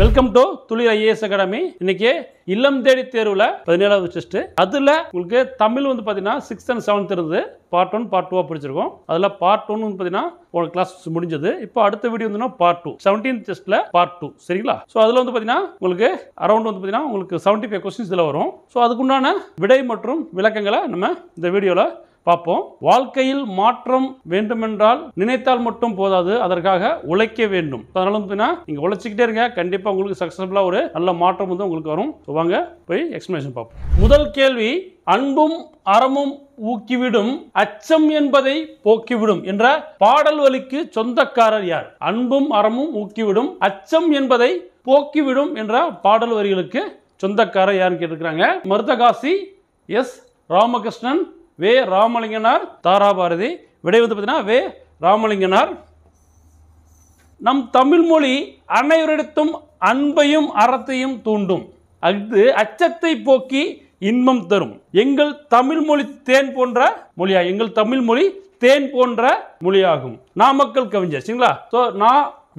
Welcome to துளிர் IAS academy. இன்னைக்கு இல்லம் தேடி தேர்வுல 17வது டெஸ்ட். அதுல உங்களுக்கு தமிழ் வந்து பாத்தீங்கன்னா 6th and 7th இருந்தது. பார்ட் 1 பார்ட் 2 படிச்சிருக்கோம். அதுல பார்ட் 1 வந்து பாத்தீங்கன்னா ஒரு கிளாஸ் முடிஞ்சது. இப்போ அடுத்த வீடியோ வந்து பார்ட் 2 17th டெஸ்ட்ல பார்ட் 2 சரிங்களா? சோ அதுல வந்து பாத்தீங்கன்னா உங்களுக்கு அரௌண்ட் வந்து பாத்தீங்கன்னா உங்களுக்கு 75 क्वेश्चंस இதுல வரும். சோ அதுக்குண்டான விடை மற்றும் விளக்கங்களை நம்ம இந்த வீடியோல பார்ப்போம். வாழ்க்கையில் மாற்றம் வேண்டுமென்றால் நினைத்தால் மட்டும் போதாது, அதற்காக உழைக்க வேண்டும். அதனால வந்து நீங்க உழைச்சிக்கிட்டே இருங்க, கண்டிப்பா உங்களுக்கு சக்சஸ்ஃபுல்லா ஒரு நல்ல மாற்றம் வந்து உங்களுக்கு வரும். வாங்க போய் எக்ஸ்பிளனேஷன் பார்ப்போம். முதல் கேள்வி, அன்பும் அறமும் ஊக்கிவிடும் அச்சம் என்பதை போக்கிவிடும் என்ற பாடல் வரிக்கு சொந்தக்காரர் யார்? அன்பும் அறமும் ஊக்கிவிடும் அச்சம் என்பதை போக்கிவிடும் என்ற பாடல் வரிகளுக்கு சொந்தக்காரர் யாருன்னு கேட்டிருக்கிறாங்க. மருதகாசி, எஸ் ராமகிருஷ்ணன், வே ராமலிங்கனார், தாராபாரதி. விடை வந்து பார்த்தீங்கன்னா வே ராமலிங்கனார். நம் தமிழ் மொழி அனைவரிடத்தும் அன்பையும் அறத்தையும் தூண்டும், அது அச்சத்தை போக்கி இன்பம் தரும். எங்கள் தமிழ் மொழி தேன் போன்ற மொழியா? எங்கள் தமிழ் மொழி தேன் போன்ற மொழியாகும். நாமக்கல் கவிஞர் சரிங்களா?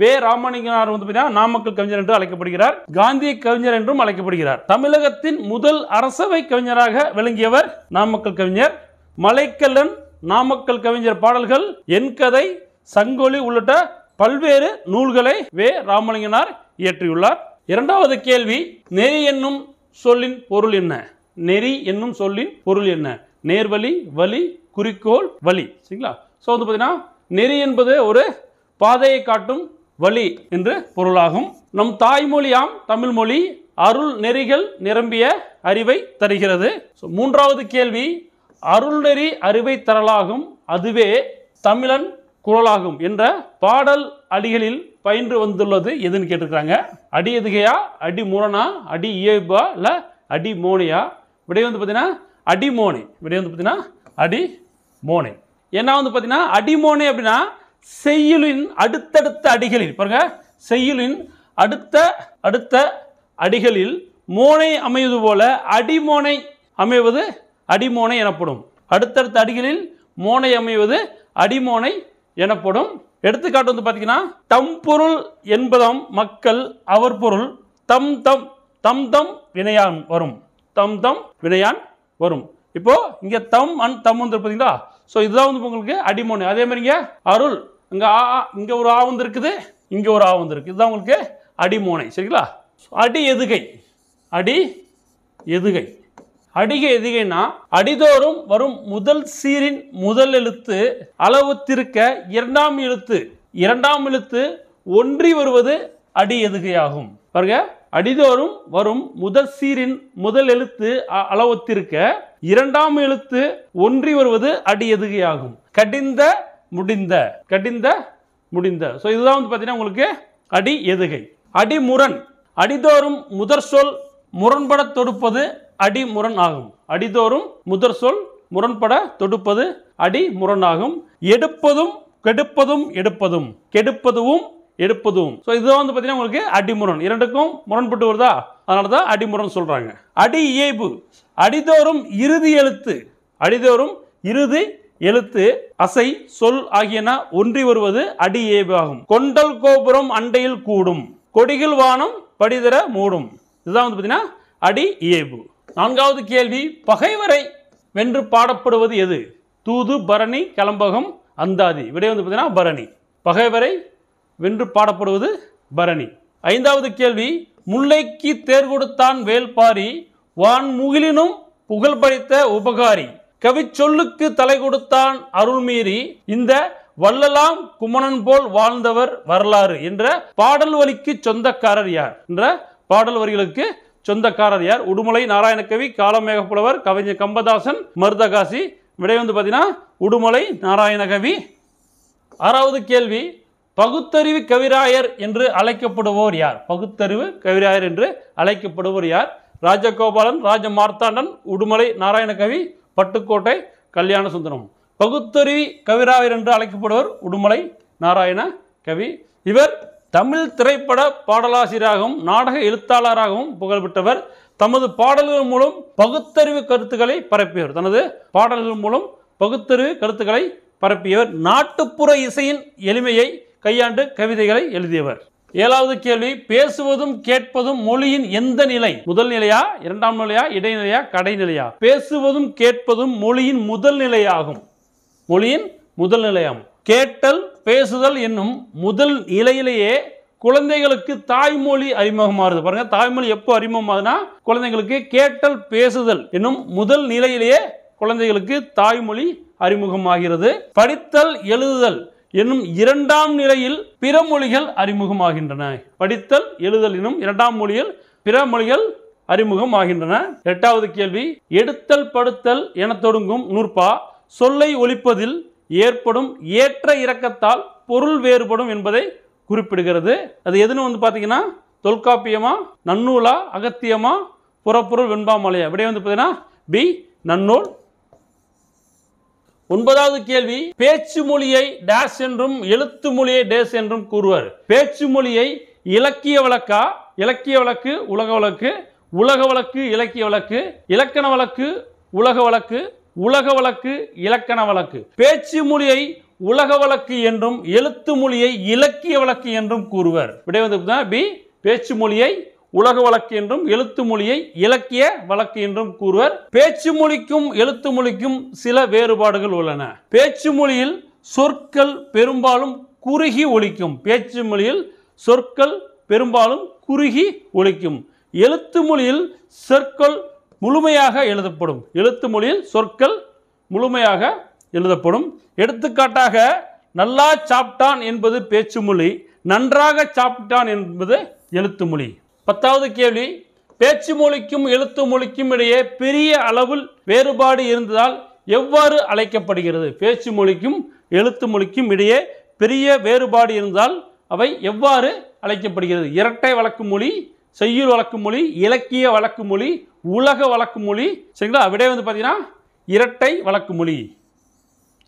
வே ராமலிங்கனார் வந்து நாமக்கல் கவிஞர் என்று அழைக்கப்படுகிறார். காந்திய கவிஞர் என்றும் அழைக்கப்படுகிறார். தமிழகத்தின் முதல் அரசவை கவிஞராக விளங்கியவர் நாமக்கல் கவிஞர். மலைக்கல்லன், நாமக்கல் கவிஞர் பாடல்கள், என் கதை, சங்கொலி உள்ளிட்ட பல்வேறு நூல்களை வே ராமலிங்கனார் இயற்றியுள்ளார். இரண்டாவது கேள்வி, நெறி என்னும் சொல்லின் பொருள் என்ன? நெறி என்னும் சொல்லின் பொருள் என்ன? நேர்வழி, வழி, குறிக்கோள், வழி சரிங்களா? ஸோ வந்து பார்த்தீங்கன்னா நெறி என்பது ஒரு பாதையை காட்டும் வழி என்று பொருளாகும். நம் தாய்மொழியாம் தமிழ் மொழி அருள் நெறிகள் நிரம்பிய அறிவை தருகிறது. மூன்றாவது கேள்வி, அருள் நெறி அறிவை தரலாகும், அதுவே தமிழன் குரலாகும் என்ற பாடல் அடிகளில் பயின்று வந்துள்ளது எதுன்னு கேட்டிருக்காங்க. அடி எதுகையா, அடி முரணா, அடி இயல்பா இல்ல அடி மோனையா? விடை வந்து பார்த்தீங்கன்னா அடிமோனை. விடை வந்து பார்த்தீங்கன்னா அடிமோனை. ஏன்னா வந்து பார்த்தீங்கன்னா அடிமோனை அப்படின்னா செய்யுளின் அடுத்தடுத்த அடிகளில் பாருங்க, செய்யுளின் அடுத்த அடிகளில் மோனை அமைவது போல அடிமோனை அமைவது அடிமோனை எனப்படும். அடுத்தடுத்த அடிகளில் மோனை அமைவது அடிமோனை எனப்படும். எடுத்துக்காட்டு வந்து பார்த்தீங்கன்னா தம் பொருள் என்பதம் மக்கள், அவர் பொருள் தம் தம் தம் தம் வினையான் வரும். தம் தம் வினையான் வரும். இப்போ இங்க தம் அண்ட் தம் வந்து பார்த்தீங்களா? ஸோ இதுதான் வந்து உங்களுக்கு அடிமோனை. அதே மாதிரி இங்க அருள், இங்க ஒரு ஆ வந்து இருக்குது, இங்க ஒரு ஆ வந்து இருக்கு. இதுதான் உங்களுக்கு அடிமோனை சரிங்களா? அடி எதுகை, அடி எதுகை. அடிகை எதுகைனா அடிதோறும் வரும் முதல் சீரின் முதல் எழுத்து அளவுத்திருக்க இரண்டாம் எழுத்து ஒன்றி வருவது அடி எதுகையாகும். பாருங்க, அடிதோறும் வரும் முதல் சீரின் முதல் எழுத்து அளவுத்திருக்க இரண்டாம் எழுத்து ஒன்றி வருவது அடி எதுகையாகும். கடிந்த முடிந்த. ஸோ இதுதான் வந்து பார்த்தீங்கன்னா உங்களுக்கு அடி எதுகை. அடிமுரண், அடிதோறும் முதற் சொல் முரண்பட தொடுப்பது அடிமுரண் ஆகும். அடிதோறும் முதற் சொல் முரண்பட தொடுப்பது அடிமுரண் ஆகும். எடுப்பதும் எடுப்பதும். ஸோ இதுதான் வந்து பார்த்தீங்கன்னா உங்களுக்கு அடிமுரண். இரண்டுக்கும் முரண்பட்டு வருதா? அதனால தான் அடிமுரண் சொல்றாங்க. அடி இயைபு, அடிதோறும் இறுதி எழுத்து அசை சொல் ஆகியன ஒன்றி வருவது அடி இயைபு ஆகும். கொண்டல் கோபுரம் அண்டையில் கூடும், கொடிகள் வானம் படிதர மூடும். இதுதான் வந்து பார்த்தீங்கன்னா அடி இயைபு. நான்காவது கேள்வி, பகைவரை வென்று பாடப்படுவது எது? தூது, பரணி, கலம்பகம், அந்தாதி. விடை வந்து பார்த்தீங்கன்னா பரணி. பகைவரை வென்று பாடப்படுவது பரணி. ஐந்தாவது கேள்வி, முல்லைக்கு தேர் கொடுத்தான் வேல்பாரி, வான் முகிலினும் புகழ் படைத்த உபகாரி, கவி சொல்லுக்கு தலை கொடுத்தான் அருள்மீறி, இந்த வள்ளலாம் குமணன் போல் வாழ்ந்தவர் வரலாறு என்ற பாடல் வரிக்கு சொந்தக்காரர் யார்? என்ற பாடல் வரிகளுக்கு சொந்தக்காரர் யார்? உடுமலை நாராயணகவி, காலமேகப்புலவர், கவிஞர் கம்பதாசன், மருதகாசி. விடை வந்து பார்த்தீங்கன்னா உடுமலை நாராயணகவி. ஆறாவது கேள்வி, பகுத்தறிவு கவிராயர் என்று அழைக்கப்படுவோர் யார்? பகுத்தறிவு கவிராயர் என்று அழைக்கப்படுவோர் யார்? ராஜகோபாலன், ராஜ மார்த்தாண்டன், உடுமலை நாராயணகவி, பட்டுக்கோட்டை கல்யாண சுந்தரம். பகுத்தறிவு கவிராயர் என்று அழைக்கப்படுவர் உடுமலை நாராயண கவி. இவர் தமிழ் திரைப்பட பாடலாசிரியராகவும் நாடக எழுத்தாளராகவும் புகழ்பெற்றவர். தமது பாடல்கள் மூலம் பகுத்தறிவு கருத்துக்களை பரப்பியவர். தனது பாடல்கள் மூலம் பகுத்தறிவு கருத்துக்களை பரப்பியவர். நாட்டுப்புற இசையின் எளிமையை கையாண்டு கவிதைகளை எழுதியவர். ஏழாவது கேள்வி, பேசுவதும் கேட்பதும் மொழியின் எந்த நிலை? முதல் நிலையா, இரண்டாம் நிலையா, இடைநிலையா, கடைநிலையா? பேசுவதும் கேட்பதும் மொழியின் முதல் நிலையாகும். மொழியின் முதல் நிலையாகும். கேட்டல் பேசுதல் என்னும் முதல் நிலையிலேயே குழந்தைகளுக்கு தாய்மொழி அறிமுகமாகுது. பாருங்க, தாய்மொழி எப்போ அறிமுகமாகுதுன்னா குழந்தைகளுக்கு கேட்டல் பேசுதல் என்னும் முதல் நிலையிலேயே குழந்தைகளுக்கு தாய்மொழி அறிமுகமாகிறது. படித்தல் எழுதுதல் என்னும் இரண்டாம் நிலையில் பிற மொழிகள் அறிமுகமாகின்றன. படித்தல் எழுதல் என்னும் இரண்டாம் மொழியில் பிற மொழிகள் அறிமுகமாகின்றன. எட்டாவது கேள்வி, எடுத்தல் படுத்தல் என தொடங்கும் நூற்பா சொல்லை ஒலிப்பதில் ஏற்படும் ஏற்ற இறக்கத்தால் பொருள் வேறுபடும் என்பதை குறிப்பிடுகிறது. அது எதுன்னு பார்த்தீங்கன்னா தொல்காப்பியமா, நன்னூலா, அகத்தியமா, புறப்பொருள் வெண்பாமலையா? விடை பார்த்தீங்கன்னா பி, நன்னூல். ஒன்பதாவது கேள்வி, பேச்சு மொழியை டேஷ் என்றும் எழுத்து மொழியை டேஷ் என்றும் கூறுவர். பேச்சு மொழியை இலக்கிய வழக்கா? இலக்கிய வழக்கு உலக வழக்கு, உலக வழக்கு இலக்கிய வழக்கு, இலக்கண வழக்கு உலக வழக்கு, உலக வழக்கு இலக்கண வழக்கு. பேச்சு மொழியை உலக வழக்கு என்றும் எழுத்து மொழியை இலக்கிய வழக்கு என்றும் கூறுவர். விடை பி, பேச்சு மொழியை உலக வழக்கு என்றும் எழுத்து மொழியை இலக்கிய வழக்கு என்றும் கூறுவர். பேச்சு மொழிக்கும் எழுத்து மொழிக்கும் சில வேறுபாடுகள் உள்ளன. பேச்சு மொழியில் சொற்கள் பெரும்பாலும் குறுகி ஒலிக்கும். பேச்சு மொழியில் சொற்கள் பெரும்பாலும் குறுகி ஒலிக்கும். எழுத்து மொழியில் சொற்கள் முழுமையாக எழுதப்படும். எழுத்து மொழியில் சொற்கள் முழுமையாக எழுதப்படும். எடுத்துக்காட்டாக நல்லா சாப்பிட்டான் என்பது பேச்சு மொழி, நன்றாக சாப்பிட்டான் என்பது எழுத்து மொழி. பத்தாவது கேள்வி, பேச்சு மொழிக்கும் எழுத்து மொழிக்கும் இடையே பெரிய அளவில் வேறுபாடு இருந்ததால் எவ்வாறு அழைக்கப்படுகிறது? பேச்சு மொழிக்கும் எழுத்து மொழிக்கும் இடையே பெரிய வேறுபாடு இருந்தால் அவை எவ்வாறு அழைக்கப்படுகிறது? இரட்டை வழக்கு மொழி, செய்யுள் வழக்கு மொழி, இலக்கிய வழக்கு மொழி, உலக வழக்கு மொழி. சரிங்களா? விடை பார்த்தீங்கன்னா இரட்டை வழக்கு மொழி.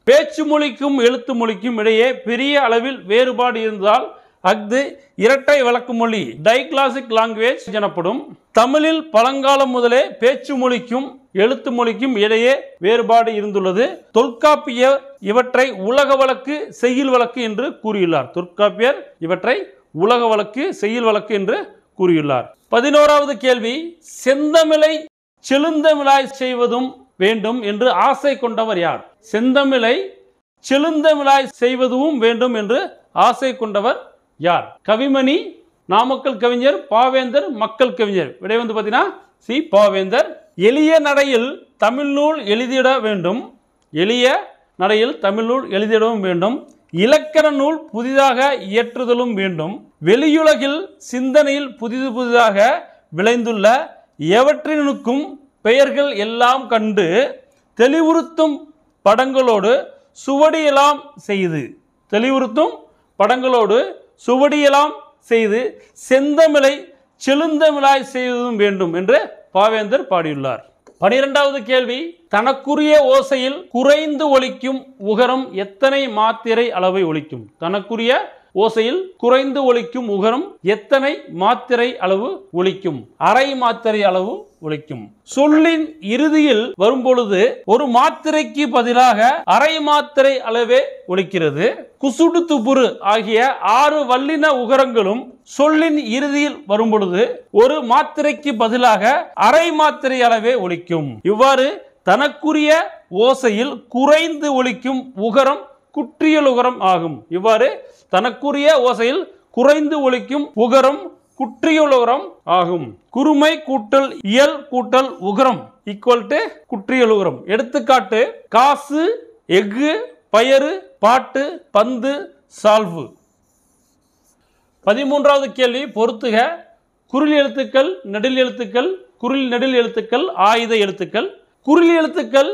பேச்சு மொழிக்கும் எழுத்து மொழிக்கும் இடையே பெரிய அளவில் வேறுபாடு இருந்தால் அஃது இரட்டை வழக்கு மொழி, டைக்ளாசிக் லாங்குவேஜ் எனப்படும். தமிழில் பழங்காலம் முதலே பேச்சு மொழிக்கும் எழுத்து மொழிக்கும் இடையே வேறுபாடு இருந்துள்ளது. தொல்காப்பியர் இவற்றை உலக வழக்கு செய்யுள் வழக்கு என்று கூறியுள்ளார். தொல்காப்பியர் இவற்றை உலக வழக்கு செய்யுள் வழக்கு என்று கூறியுள்ளார். 11வது கேள்வி, செந்தமிழை செழுந்தமிழாய் செய்வதும் வேண்டும் என்று ஆசை கொண்டவர் யார்? செந்தமிழை செழுந்தமிழாய் செய்வதும் வேண்டும் என்று ஆசை கொண்டவர் யார்? கவிமணி, நாமக்கல் கவிஞர், பாவேந்தர், மக்கள் கவிஞர். விடை பார்த்தீங்கன்னா சி, பாவேந்தர். எளிய நடையில் தமிழ் நூல் எழுதிட வேண்டும். எளிய நடையில் தமிழ் நூல் எழுதிடவும் வேண்டும். இலக்கண நூல் புதிதாக இயற்றுதலும் வேண்டும். வெளியுலகில் சிந்தனையில் புதிதாக விளைந்துள்ள எவற்றினுக்கும் பெயர்கள் எல்லாம் கண்டு தெளிவுறுத்தும் படங்களோடு சுவடியெல்லாம் செய்து, தெளிவுறுத்தும் படங்களோடு சுவடியெல்லாம் செய்து செந்தமிழை செழுந்தமிழாய் செய்வதும் வேண்டும் என்று பாவேந்தர் பாடியுள்ளார். 12வது கேள்வி, தனக்குரிய ஓசையில் குறைந்து ஒலிக்கும் உகரம் எத்தனை மாத்திரை அளவை ஒலிக்கும்? தனக்குரிய ஓசையில் குறைந்து ஒலிக்கும் உகரம் எத்தனை மாத்திரை அளவு ஒலிக்கும்? அரை மாத்திரை அளவு ஒலிக்கும். சொல்லின் இறுதியில் வரும்பொழுது ஒரு மாத்திரைக்கு பதிலாக அரை மாத்திரை அளவே ஒலிக்கிறது. குசுடு துபுரு ஆகிய 6 வல்லின உகரங்களும் சொல்லின் இறுதியில் வரும்பொழுது ஒரு மாத்திரைக்கு பதிலாக அரை மாத்திரை அளவே ஒலிக்கும். இவ்வாறு தனக்குரிய ஓசையில் குறைந்து ஒலிக்கும் உகரம் குற்றியல் உகரம் ஆகும். இவ்வாறு தனக்குரிய ஓசையில் குறைந்து ஒலிக்கும் உகரம் குற்றியல் உகரம் ஆகும். குறுமை கூட்டல் இயல் கூட்டல் உகரம் ஈக்குவல் டு குற்றியல் உகரம். எடுத்துக்காட்டு, காசு, எஃகு, பயறு, பாட்டு, பந்து, சால்வு. 13வது கேள்வி, பொறுத்துக. குரில் எழுத்துக்கள், நெடில் எழுத்துக்கள், குரில் நெடில் எழுத்துக்கள், ஆயுத எழுத்துக்கள். குரில் எழுத்துக்கள்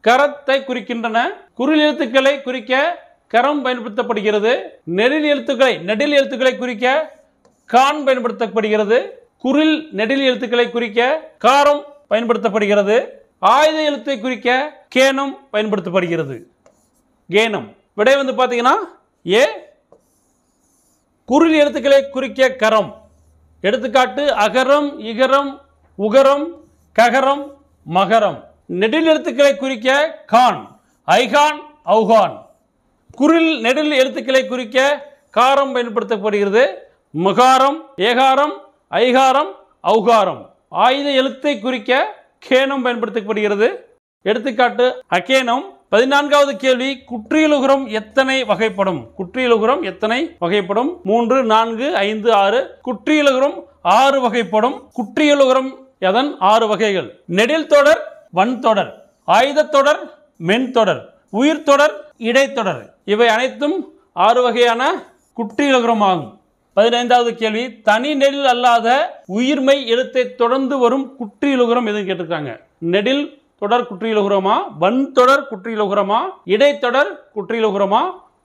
கரத்தை குறிக்கின்றன. குரில் எழுத்துக்களை குறிக்க கரம் பயன்படுத்தப்படுகிறது. நெடில் எழுத்துக்களை குறிக்க கான் பயன்படுத்தப்படுகிறது. குரில் நெடில் எழுத்துக்களை குறிக்க காரம் பயன்படுத்தப்படுகிறது. ஆயுத எழுத்தை குறிக்க கேனம் பயன்படுத்தப்படுகிறது. கேனம். விடை பார்த்தீங்கன்னா ஏ, குரில் எழுத்துக்களை குறிக்க கரம். எடுத்துக்காட்டு, அகரம், இகரம், உகரம், ககரம், மகரம். நெடில் எழுத்துக்களை குறிக்க கான், ஐகான், அவுகான். குரில் நெடில் எழுத்துக்களை குறிக்க காரம் பயன்படுத்தப்படுகிறது. மகாரம், ஏகாரம், ஐகாரம், ஔகாரம். ஆயுத எழுத்தை குறிக்க கேனம் பயன்படுத்தப்படுகிறது. எடுத்துக்காட்டு அகேனம். 14வது கேள்வி, குற்றியலுகரம் எத்தனை வகைப்படும்? குற்றியலுகரம் எத்தனை வகைப்படும்? 3, 4, 5, 6. குற்றியலுகரம் 6 வகைப்படும். குற்றியலுகரம் எதன் 6 வகைகள்? நெடில் தொடர், வன்தொடர், ஆயுதத்தொடர், மென்தொடர், உயிர்த்தொடர், இடைத்தொடர். இவை அனைத்தும் 6 வகையான குற்றியலுகரம் ஆகும். 15வது கேள்வி, தனி நெடில் அல்லாத உயிர்மை எழுத்தை தொடர்ந்து வரும் குற்றியலுகரம் எதுன்னு கேட்டிருக்காங்க. நெடில் தொடர் குற்றியலுகரமா, வன்தொடர் குற்றியலுகரமா, இடைத்தொடர் குற்றியலுகரமா,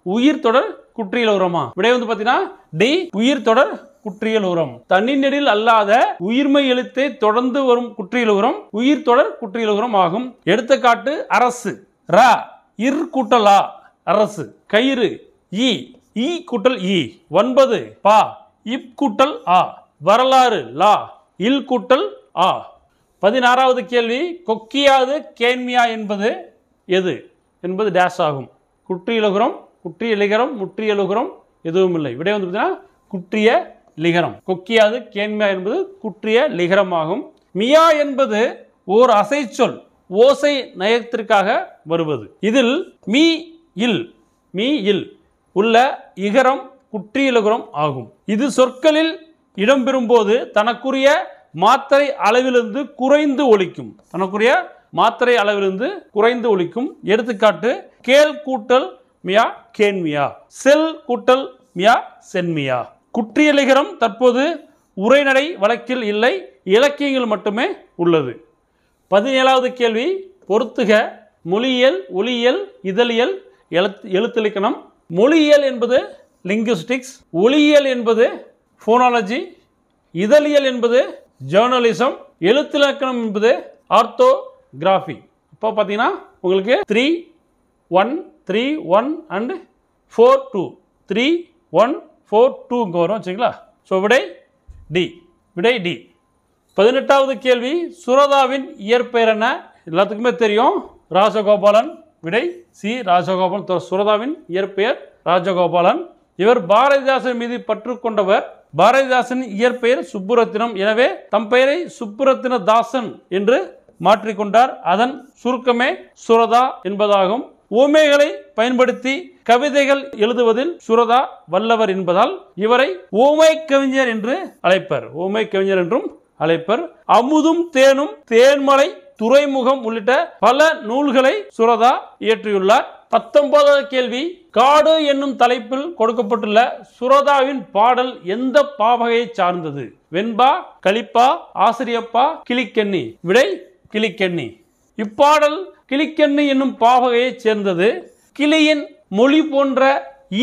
உயிர் தொடர் குற்றியலுகரமா? விடை வந்து பார்த்தீங்கன்னா டி, உயிர் தொடர் குற்றியலுகரம். தனி நெடில் அல்லாத உயிர்மை எழுத்தை தொடர்ந்து வரும் குற்றியலுகரம் உயிர் தொடர் குற்றியலுகரம் ஆகும். எடுத்துக்காட்டு அரசு, ர, இர் கூட்டல் ஆ, அரசு. கயிறு, ஈ, ஈ கூட்டல் ஈ. 9, பா, இப் கூட்டல் ஆ. வரலாறு, லா, இல் கூட்டல் ஆ. 16வது கேள்வி, கொக்கியாது கேன்மியா என்பது எது என்பது டேஷ் ஆகும். குற்றியலுகரம், குற்றிய லிகரம், முற்றிய லுகரம் எதுவும் இல்லை. விடை வந்து பார்த்தீங்கன்னா குற்றிய லிகரம். கொக்கியாது கேன்மியா என்பது குற்றிய லிகரம் ஆகும். மியா என்பது ஓர் அசைச்சொல், ஓசை நயத்திற்காக வருவது. இதில் மீ இல் உள்ள இகரம் குற்றியலுகரம் ஆகும். இது சொற்களில் இடம்பெறும் போது தனக்குரிய மாத்திரை அளவிலிருந்து குறைந்து ஒலிக்கும். தனக்குரிய மாத்திரை அளவிலிருந்து குறைந்து ஒலிக்கும். எடுத்துக்காட்டு கேல் கூட்டல் மியா கேன்மியா, செல் கூட்டல் மியா சென்மியா. குற்றியலிகரம் தற்போது உரைநடை வழக்கில் இல்லை, இலக்கியங்கள் மட்டுமே உள்ளது. 17வது கேள்வி, பொறுத்துக. மொழியியல், ஒலியியல், இதழியல், எழுத்திலக்கணம். மொழியியல் என்பது லிங்குஸ்டிக்ஸ், ஒலியியல் என்பது போனாலஜி, இதழியல் என்பது ஜேர்னலிசம், எழுத்திலக்கணம் என்பது ஆர்த்தோகிராஃபி. இப்போ பார்த்தீங்கன்னா உங்களுக்கு 3, 1, 3, 1 அண்ட் 4, 2, 3, 1, 4, 2 இங்கே வரும் வச்சுங்களா. ஸோ விடை டி, விடை டி. 18வது கேள்வி, சுரதாவின் இயற்பெயர் என்ன? எல்லாத்துக்குமே தெரியும், ராஜகோபாலன். விடை சி, ராஜகோபாலன். சுரதாவின் இயற்பெயர் ராஜகோபாலன். இவர் பாரதிதாசன் மீது பற்று கொண்டவர். பாரதிதாசன் இயற்பெயர் சுப்புரத்தினம். எனவே தம் பெயரை சுப்புரத்தின தாசன் என்று மாற்றிக்கொண்டார். அதன் சுருக்கமே சுரதா என்பதாகும். ஓமைகளை பயன்படுத்தி கவிதைகள் எழுதுவதில் சுரதா வல்லவர் என்பதால் இவரை ஓமை கவிஞர் என்று அழைப்பர். ஓமை கவிஞர் என்றும் அழைப்பர். அமுதும் தேனும், தேன்மலை, துறைமுகம் உள்ளிட்ட பல நூல்களை சுரதா இயற்றியுள்ளார். 19வது கேள்வி, காடு என்னும் தலைப்பில் கொடுக்கப்பட்டுள்ள சுரதாவின் பாடல் எந்த பாவகையை சார்ந்தது? வெண்பா, களிப்பா, ஆசிரியப்பா, கிளிக்கண்ணி. விடை கிளிக்கண்ணி. இப்பாடல் கிளிக்கண்ணி என்னும் பாவகையை சேர்ந்தது. கிளியின் மொழி போன்ற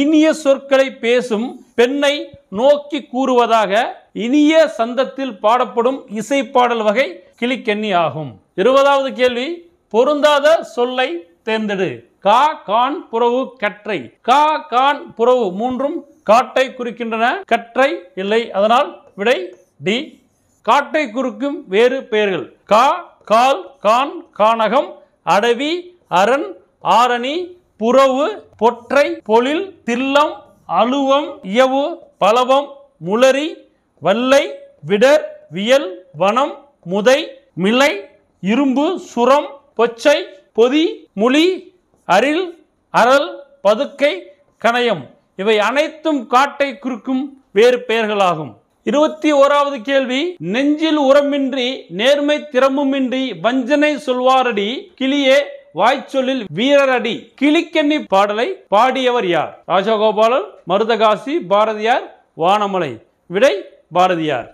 இனிய சொற்களை பேசும் பெண்ணை நோக்கி கூறுவதாக இனிய சந்தத்தில் பாடப்படும் இசைப்பாடல் வகை கிளிக்கண்ணி ஆகும். 20வது கேள்வி, பொருந்தாத சொல்லை தேர்ந்தெடு. கா, கான், புறவு, கற்றை. கா, கான், புறவு மூன்றும் காட்டை குறிக்கின்றன, கற்றை இல்லை. அதனால் விடை டி. காட்டை குறிக்கும் வேறு பெயர்கள்: கா, கால், கான், கானகம், அடவி, அரண், ஆரணி, புறவு, பொற்றை, பொழில், தில்லம், அலுவம், இயவு, பலவம், முளரி, வல்லை, விடர், வியல், வனம், முதை, மிளை, இரும்பு, சுரம், பொச்சை, பொதி, முளி, அரில், அரல், பதுக்கை, கணையம். இவை அனைத்தும் காட்டை குறிக்கும் வேறு பெயர்களாகும். 21வது கேள்வி, நெஞ்சில் உரமின்றி நேர்மை திறமுமின்றி வஞ்சனை சொல்வாரடி கிளியே வாய்ச்சொல்லில் வீரரடி. கிளிக்கண்ணி பாடலை பாடியவர் யார்? ராஜகோபாலன், மருதகாசி, பாரதியார், வானமலை. விடை பாரதியார்.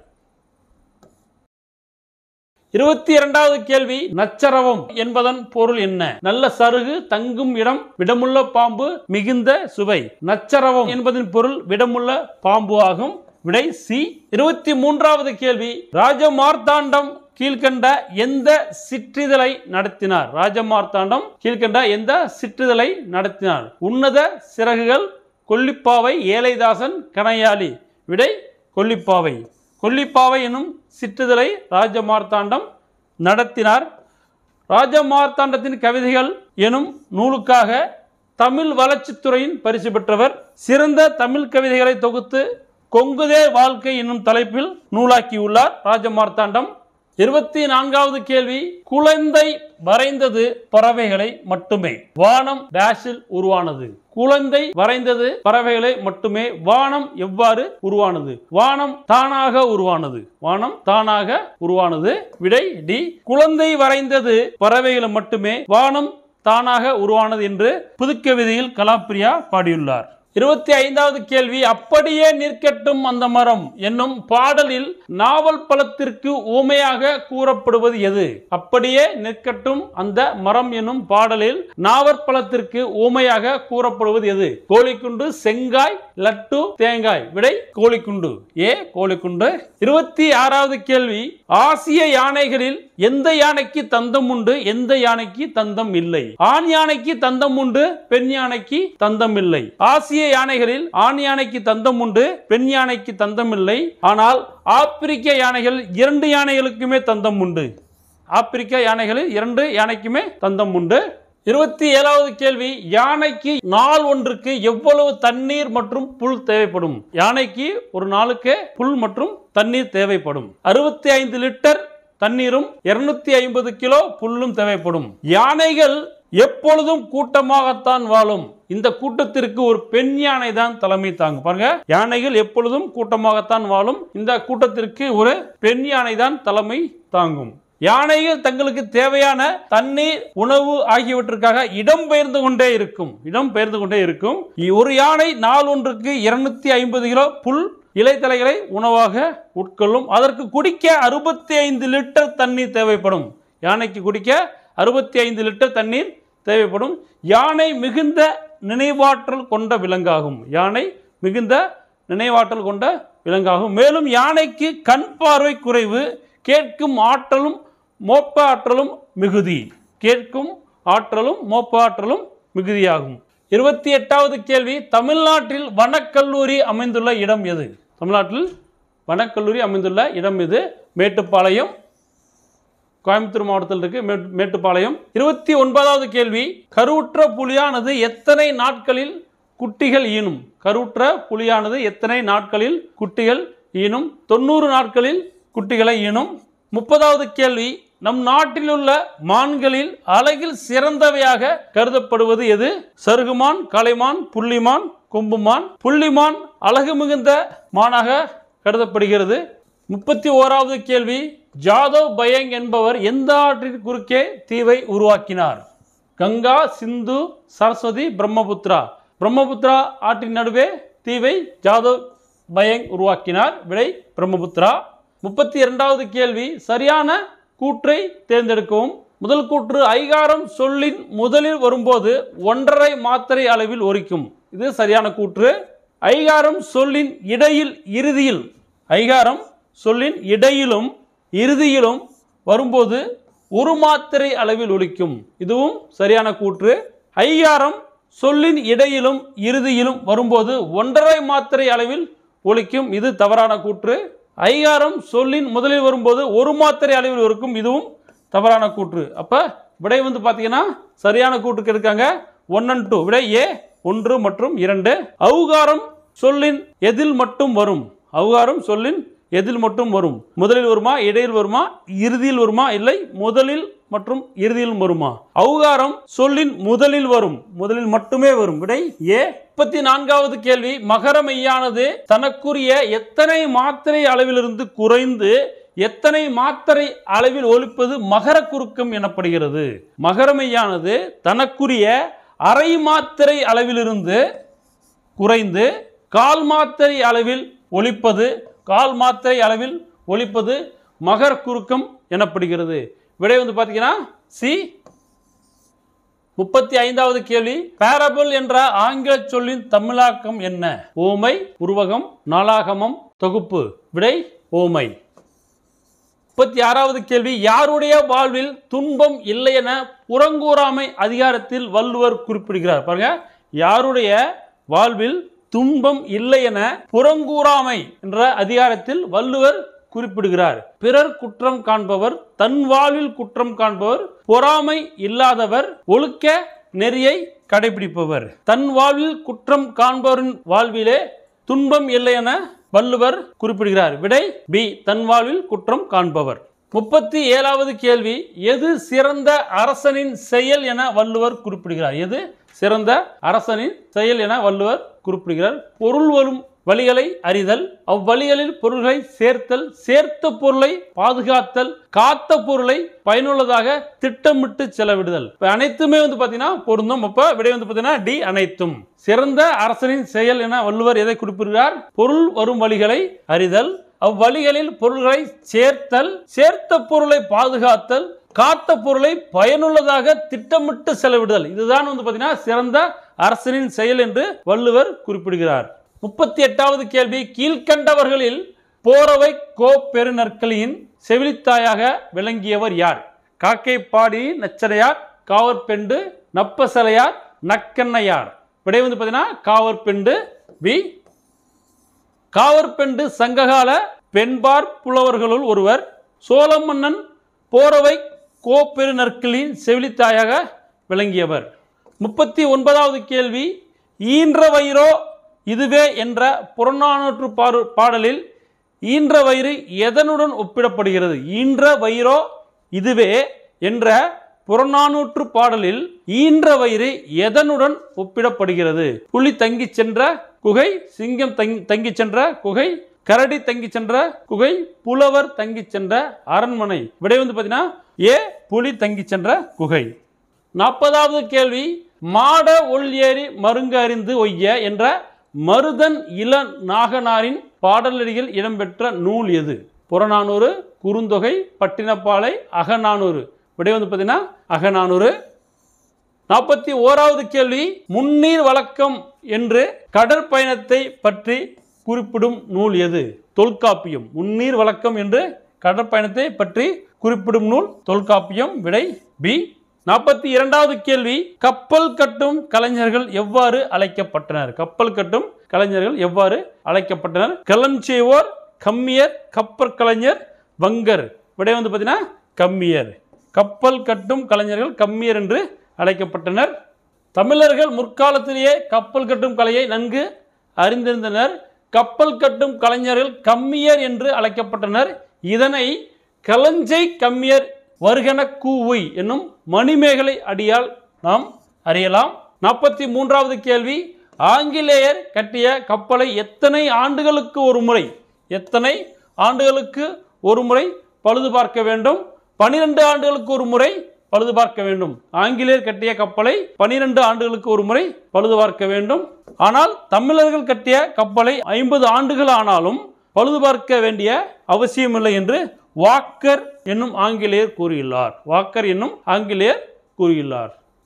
22வது கேள்வி, நச்சரவம் என்பதன் பொருள் என்ன? நல்ல சருகு, தங்கும் இடம், விடமுள்ள பாம்பு, மிகுந்த சுவை. நச்சரவம் என்பதன் பொருள் விடமுள்ள பாம்பு ஆகும். விடை சி. 23வது கேள்வி, ராஜமார்த்தாண்டம் கீழ்கண்ட எந்த சிற்றிதழை நடத்தினார்? ராஜமார்த்தாண்டம் கீழ்கண்ட எந்த சிற்றிதழை நடத்தினார்? உன்னத சிறகுகள், கொல்லிப்பாவை, ஏழைதாசன், கணையாளி. விடை கொல்லிப்பாவை. கொல்லிப்பாவை எனும் சிற்றிதழை ராஜமார்த்தாண்டம் நடத்தினார். ராஜமார்த்தாண்டத்தின் கவிதைகள் எனும் நூலுக்காக தமிழ் வளர்ச்சித்துறையின் பரிசு பெற்றவர். சிறந்த தமிழ் கவிதைகளை தொகுத்து கொங்குதே வாழ்க்கை என்னும் தலைப்பில் நூலாக்கியுள்ளார் ராஜமார்த்தாண்டம். 24வது கேள்வி, குழந்தை வரைந்தது பறவைகளை மட்டுமே, வானம் டேஷில் உருவானது. குழந்தை வரைந்தது பறவைகளை மட்டுமே, வானம் எவ்வாறு உருவானது? வானம் தானாக உருவானது. வானம் தானாக உருவானது. விடை டி. குழந்தை வரைந்தது பறவைகளை மட்டுமே, வானம் தானாக உருவானது என்று புதுக்கவிதையில் கலாப்பிரியா பாடியுள்ளார். 25வது கேள்வி, அப்படியே நிற்கட்டும் அந்த மரம் என்னும் பாடலில் நாவல் பழத்திற்கு ஊமையாக கூறப்படுவது எது? அப்படியே நிற்கட்டும் அந்த மரம் என்னும் பாடலில் நாவற்பழத்திற்கு ஊமையாக கூறப்படுவது எது? கோழிக்குண்டு, செங்காய், லட்டு, தேங்காய். விடை கோழிக்குண்டு. ஏ கோழிக்குண்டு. 26வது கேள்வி, ஆசிய யானைகளில் எந்த யானைக்கு தந்தம் உண்டு, எந்த யானைக்கு தந்தம் இல்லை? ஆண் யானைக்கு தந்தம் உண்டு, பெண் யானைக்கு தந்தம் இல்லை. ஆசிய யானைகளில் ஆண் யானைக்கு தந்தம் உண்டு, பெண் யானைக்கு தந்தம் இல்லை. ஆனால் ஆப்பிரிக்க யானைகள் 2 யானைகளுக்குமே தந்தம் உண்டு. ஆப்பிரிக்க யானைகளில் 2 யானைக்குமே தந்தம் உண்டு. 27வது கேள்வி, யானைக்கு நாள் ஒன்றுக்கு எவ்வளவு தண்ணீர் மற்றும் புல் தேவைப்படும்? யானைக்கு ஒரு நாளுக்கு புல் மற்றும் தண்ணீர் தேவைப்படும். 65 லிட்டர் தண்ணீரும் 250 கிலோ புல்லும் தேவைப்படும். யானைகள் எப்பொழுதும் கூட்டமாகத்தான் வாழும். இந்த கூட்டத்திற்கு ஒரு பெண் யானை தான் தலைமை தாங்கும். பாருங்க, யானைகள் எப்பொழுதும் கூட்டமாகத்தான் வாழும். இந்த கூட்டத்திற்கு ஒரு பெண் யானை தான் தலைமை தாங்கும். யானைகள் தங்களுக்கு தேவையான தண்ணீர், உணவு ஆகியவற்றுக்காக இடம்பெயர்ந்து கொண்டே இருக்கும். ஒரு யானை நாள் ஒன்றுக்கு 250 கிலோ புல், இலைத்தலைகளை உணவாக உட்கொள்ளும். அதற்கு குடிக்க 65 லிட்டர் தண்ணீர் தேவைப்படும். யானைக்கு குடிக்க 65 லிட்டர் தண்ணீர் தேவைப்படும். யானை மிகுந்த நினைவாற்றல் கொண்ட விலங்காகும். யானை மிகுந்த நினைவாற்றல் கொண்ட விலங்காகும். மேலும் யானைக்கு கண் பார்வை குறைவு, கேட்கும் ஆற்றலும் மோப்ப ஆற்றலும் மிகுதி. கேட்கும் ஆற்றலும் மோப்ப ஆற்றலும் மிகுதியாகும். 28வது கேள்வி, தமிழ்நாட்டில் வனக்கல்லூரி அமைந்துள்ள இடம் எது? தமிழ்நாட்டில் வனக்கல்லூரி அமைந்துள்ள இடம் எது? மேட்டுப்பாளையம், கோயம்புத்தூர் மாவட்டத்தில் இருக்கு மேட்டுப்பாளையம். 29வது கேள்வி, கருவுற்ற புலியானது எத்தனை நாட்களில் குட்டிகள் ஈனும்? கருவுற்ற புலியானது எத்தனை நாட்களில் குட்டிகள் ஈனும்? 90 நாட்களில் குட்டிகளை ஈனும். 30வது கேள்வி, நம் நாட்டில் உள்ள மான்களில் அழகில் சிறந்தவையாக கருதப்படுவது எது? சருகுமான், கலைமான், புள்ளிமான், கொம்புமான். புள்ளிமான் அழகு மிகுந்த மானாக கருதப்படுகிறது. 31வது கேள்வி, ஜாதவ் பயங் என்பவர் எந்த ஆற்றின் குறுக்கே தீவை உருவாக்கினார்? கங்கா, சிந்து, சரஸ்வதி, பிரம்மபுத்திரா. பிரம்மபுத்திரா ஆற்றின் நடுவே தீவை ஜாதவ் பயங் உருவாக்கினார். விடை பிரம்மபுத்திரா. 32வது கேள்வி, சரியான கூற்றை தேர்ந்தெடுக்கவும். முதல் கூற்று, ஐகாரம் சொல்லின் முதலில் வரும்போது 1.5 மாத்திரை அளவில் ஒலிக்கும். இது சரியான கூற்று. ஐகாரம் சொல்லின் இடையில் இறுதியில், ஐகாரம் சொல்லின் இடையிலும் இறுதியிலும் வரும்போது 1 மாத்திரை அளவில் ஒலிக்கும். இதுவும் சரியான கூற்று. ஐகாரம் சொல்லின் இடையிலும் இறுதியிலும் வரும்போது 1.5 மாத்திரை அளவில் ஒலிக்கும். இது தவறான கூற்று. ஐகாரம் சொல்லின் முதலில் வரும்போது 1 மாத்திரை அளவில் இருக்கும். இதுவும் தவறான கூற்று. அப்ப விடை வந்து பாத்தீங்கன்னா சரியான கூற்றுக்கு இருக்காங்க 1 and 2. விடை ஏ 1 மற்றும் 2. ஔகாரம் சொல்லின் எதில் மட்டும் வரும்? ஔகாரம் சொல்லின் எதில் மட்டும் வரும்? முதலில் வருமா, இடையில் வருமா, இறுதியில் வருமா, இல்லை முதலில் மற்றும் இறுதியில் வருமா? ஔகாரம் சொல்லின் முதலில் வரும். முதலில் மட்டுமே வரும். விடை ஏ. 34வது கேள்வி, மகரமெய்யானது தனக்குரிய எத்தனை மாத்திரை அளவிலிருந்து குறைந்து எத்தனை மாத்திரை அளவில் ஒலிப்பது மகர குறுக்கம் எனப்படுகிறது? மகரமெய்யானது தனக்குரிய அரை மாத்திரை அளவிலிருந்து குறைந்து 1/4 மாத்திரை அளவில் ஒலிப்பது மகர குறுக்கம் எனப்படுகிறது. விடை வந்து பாத்தீங்கன்னா சி. 35வது கேள்வி, பேரபிள் என்ற ஆங்கில சொல்லின் தமிழாக்கம் என்ன? ஓமை, உருவகம், நாளாகமம், தொகுப்பு. விடை ஓமை. 36வது கேள்வி, யாருடைய வாழ்வில் துன்பம் இல்லை என புறங்கூறாமை அதிகாரத்தில் வள்ளுவர் குறிப்பிடுகிறார்? பாருங்க, யாருடைய வாழ்வில் துன்பம் இல்லை என புறங்கூறாமை என்ற அதிகாரத்தில் வள்ளுவர் குறிப்பிடுகிறார். பிறர் குற்றம் காண்பவர், தன் வாழ்வில் குற்றம் காண்பவர், பொறாமை இல்லாதவர், ஒழுக்க நெறியை கடைபிடிப்பவர். தன் வாழ்வில் குற்றம் காண்பவரின் வாழ்விலே துன்பம் இல்லை என வள்ளுவர் குறிப்பிடுகிறார்? விடை பி, தன் வாழ்வில் குற்றம் காண்பவர். 37வது கேள்வி, எது சிறந்த அரசனின் செயல் என வள்ளுவர் குறிப்பிடுகிறார்? எது சிறந்த அரசனின் செயல் என வள்ளுவர் குறிப்பிடுகிறார்? பொருள் வரும் வழிகளை அறிதல், அவ்வழிகளில் பொருள்களை சேர்த்தல், சேர்த்த பொருளை பாதுகாத்தல், காத்த பொருளை பயனுள்ளதாக திட்டமிட்டு செலவிடுதல். அனைத்துமே பாத்தீங்கன்னா பொருந்தும். அப்ப விடை பாத்தீங்கன்னா டி, அனைத்தும். சிறந்த அரசனின் செயல் என வள்ளுவர் எதை குறிப்பிடுகிறார்? பொருள் வரும் வழிகளை அறிதல், அவ்வழிகளில் பொருள்களை சேர்த்தல், சேர்த்த பொருளை பாதுகாத்தல், காத்த பொருளை பயனுள்ளதாக திட்டமிட்டு செலவிடுதல். இதுதான் பாத்தீங்கன்னா சிறந்த அரசனின் செயல் என்று வள்ளுவர் குறிப்பிடுகிறார். 38வது கேள்வி, கீழ்கண்டவர்களில் போரவை கோ பெருநற்களின் செவிலித்தாயாக விளங்கியவர் யார்? காக்கைப்பாடி நச்சரையார், காவற்பெண்டு, நப்பசலையார், நக்கண்ணையார். விடை பாத்தீங்கன்னா காவற்பெண்டு, பி. காவற்பெண்டு சங்ககால பெண்பார் புலவர்களுள் ஒருவர். சோழ மன்னன் போரவை கோப்பெருநற்களின் செவிலித்தாயாக விளங்கியவர். 39வது கேள்வி, ஈன்ற வயிறோ இதுவே என்ற புறநானூற்று பாடலில் ஈன்ற வயிறு எதனுடன் ஒப்பிடப்படுகிறது? ஈன்ற வயிறோ இதுவே என்ற புறநானூற்று பாடலில் ஈன்ற வயிறு எதனுடன் ஒப்பிடப்படுகிறது? புலி தங்கி சென்ற குகை, சிங்கம் தங்கி சென்ற குகை, கரடி தங்கி சென்ற குகை, புலவர் தங்கி சென்ற அரண்மனை. விடை பாத்தீங்கன்னா ஏ, புலி தங்கி சென்ற குகை. 40வது கேள்வி, மாட ஒள் ஏறி மருங்கு அறிந்து ஒய்ய என்ற மருதன் இள நாகனாரின் பாடலடியில் இடம்பெற்ற நூல் எது? புறநானூறு, குறுந்தொகை, பட்டினப்பாலை, அகநானூறு. விடை பாத்தீங்கன்னா அகநானூறு. 41வது கேள்வி, முன்னீர் வழக்கம் என்று கடற்பயணத்தை பற்றி குறிப்பிடும் நூல் எது? தொல்காப்பியம். முன்னீர் வழக்கம் என்று கடற்பயணத்தை பற்றி குறிப்பிடும் நூல் தொல்காப்பியம். விடை பி. 42வது கேள்வி, கப்பல் கட்டும் கலைஞர்கள் எவ்வாறு அழைக்கப்பட்டனர்? கப்பல் கட்டும் கலைஞர்கள் எவ்வாறு அழைக்கப்பட்டனர்? களம் செய்வோர், கம்மியர், கப்பற்கலைஞர், வங்கர். விடை பாத்தீங்கன்னா கம்மியர். கப்பல் கட்டும் கலைஞர்கள் கம்மியர் என்று அழைக்கப்பட்டனர். தமிழர்கள் முற்காலத்திலேயே கப்பல் கட்டும் கலையை நன்கு அறிந்திருந்தனர். கப்பல் கட்டும் கலைஞர்கள் கம்மியர் என்று அழைக்கப்பட்டனர். இதனை களஞ்சை கம்மியர் வருகன கூவை என்னும் மணிமேகலை அடியால் நாம் அறியலாம். 43வது கேள்வி, ஆங்கிலேயர் கட்டிய கப்பலை எத்தனை ஆண்டுகளுக்கு ஒரு முறை பழுது பார்க்க வேண்டும்? 12 ஆண்டுகளுக்கு ஒரு முறை பழுது பார்க்க வேண்டும். ஆங்கிலேயர் கட்டிய கப்பலை 12 ஆண்டுகளுக்கு ஒரு முறை பழுது பார்க்க வேண்டும். ஆனால் தமிழர்கள் கட்டிய கப்பலை 50 ஆண்டுகள் ஆனாலும் பழுது பார்க்க வேண்டிய அவசியமில்லை என்று வாக்கர் என்னும் ஆங்கிலேயர் கூறியுள்ளார்.